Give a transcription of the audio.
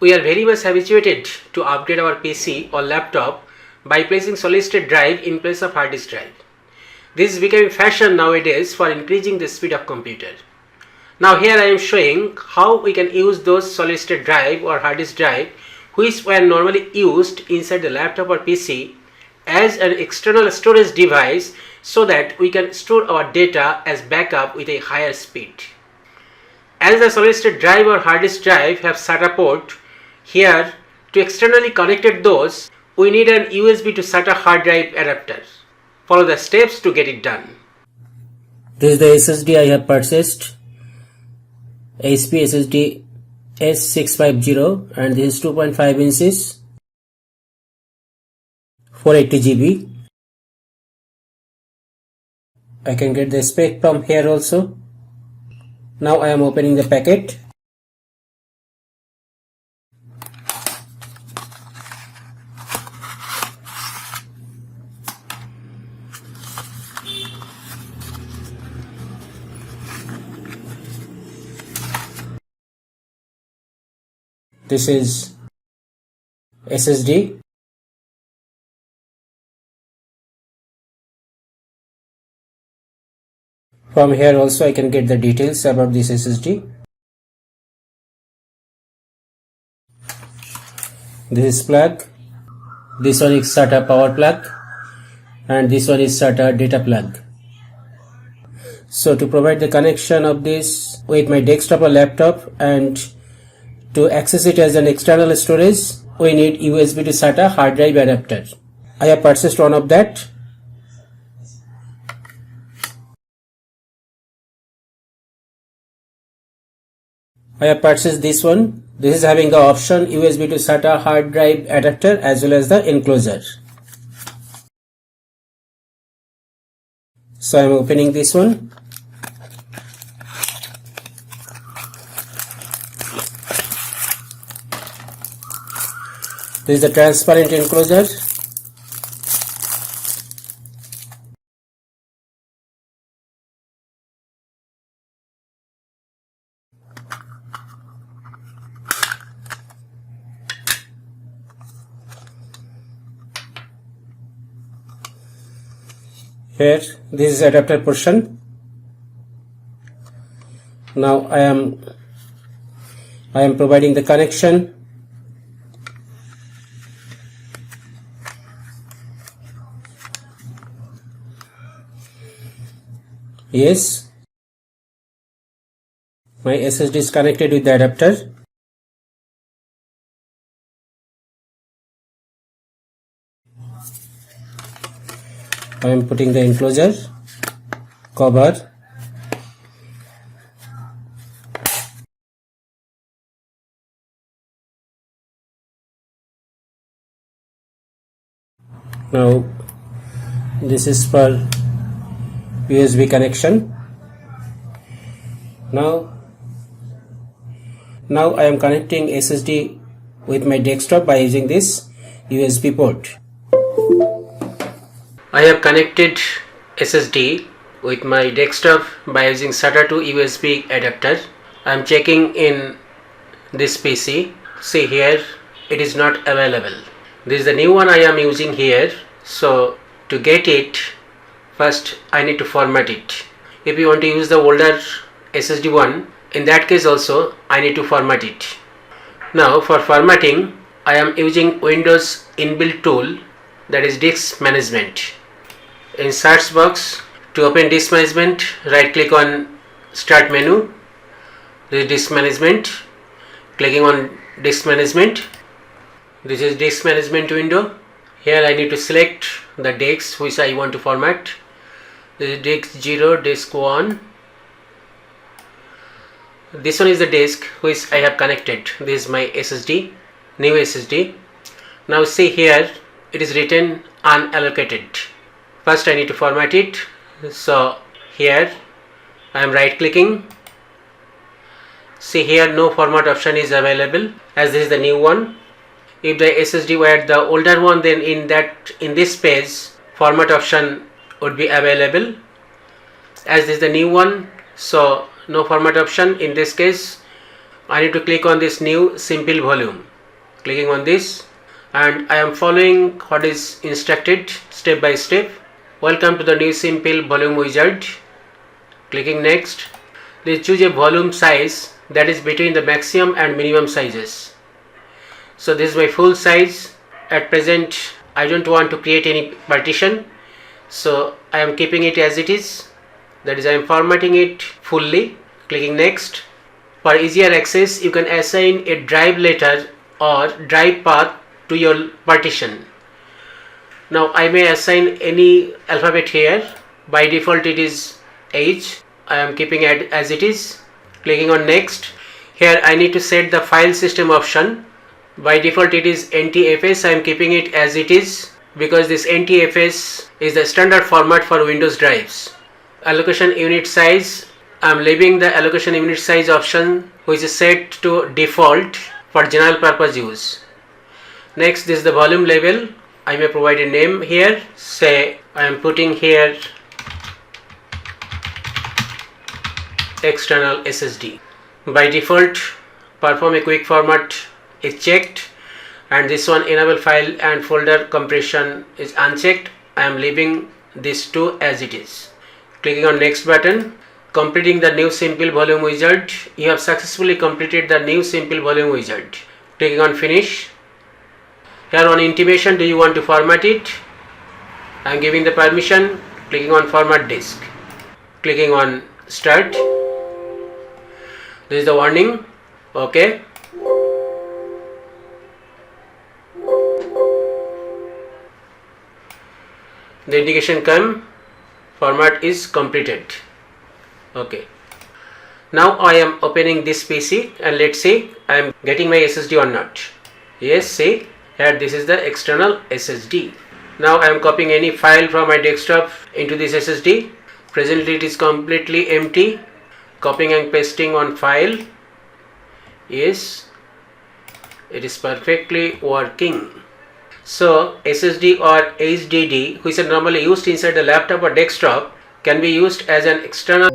We are very much habituated to upgrade our PC or laptop by placing solid state drive in place of hard disk drive. This is becoming fashion nowadays for increasing the speed of computer. Now here I am showing how we can use those solid state drive or hard disk drive which were normally used inside the laptop or PC as an external storage device so that we can store our data as backup with a higher speed. As the solid state drive or hard disk drive have SATA port, here to externally connect those we need an USB to SATA hard drive adapter. Follow the steps to get it done. This is the SSD I have purchased, HP SSD S650, and this is 2.5 inches, 480 GB. I can get the spec from here also. Now I am opening the packet. This is SSD. From here also I can get the details about this SSD. This is plug. This one is SATA power plug, and this one is SATA data plug. So to provide the connection of this with my desktop or laptop and to access it as an external storage, we need USB to SATA hard drive adapter. I have purchased one of that. I have purchased this one. This is having the option USB to SATA hard drive adapter as well as the enclosure. So I am opening this one. This is the transparent enclosure. Here, this is adapter portion. Now I am providing the connection. Yes, my SSD is connected with the adapter. I am putting the enclosure cover. Now this is for USB connection. Now I am connecting SSD with my desktop by using this USB port. I have connected SSD with my desktop by using SATA to USB adapter. I am checking in this PC. See here, it is not available. This is the new one I am using here. So to get it, first I need to format it. If you want to use the older SSD one, in that case also I need to format it. Now for formatting, I am using Windows inbuilt tool, that is disk management. In search box, to open disk management, right click on start menu. This is disk management. Clicking on disk management. This is disk management window. Here I need to select the disks which I want to format. This is disk 0, disk 1. This one is the disk which I have connected. This is my SSD, new SSD. Now see here, it is written unallocated. First I need to format it. So here I am right clicking. See here, no format option is available as this is the new one. If the SSD were the older one, then in this page format option would be available. As this is the new one, so no format option. In this case I need to click on this new simple volume. Clicking on this, and I am following what is instructed step by step. Welcome to the new simple volume wizard. Clicking next. Please choose a volume size that is between the maximum and minimum sizes. So this is my full size. At present I don't want to create any partition, so I am keeping it as it is. That is, I am formatting it fully. Clicking next. For easier access, you can assign a drive letter or drive path to your partition. Now I may assign any alphabet here. By default it is H. I am keeping it as it is. Clicking on next. Here I need to set the file system option. By default it is NTFS. I am keeping it as it is because this NTFS is the standard format for Windows drives. Allocation unit size, I am leaving the allocation unit size option, which is set to default for general purpose use. Next, this is the volume label. I may provide a name here. Say I am putting here external SSD. By default, perform a quick format is checked, and this one enable file and folder compression is unchecked. I am leaving these two as it is. Clicking on next button. Completing the new simple volume wizard. You have successfully completed the new simple volume wizard. Clicking on finish. Here on intimation, do you want to format it? I am giving the permission. Clicking on format disk. Clicking on start. This is the warning. Okay. The indication come. Format is completed. Okay. Now I am opening this PC and let's see I am getting my SSD or not. Yes, see here this is the external SSD. Now I am copying any file from my desktop into this SSD. Presently it is completely empty. Copying and pasting on file. Yes, it is perfectly working. So SSD or HDD, which are normally used inside the laptop or desktop, can be used as an external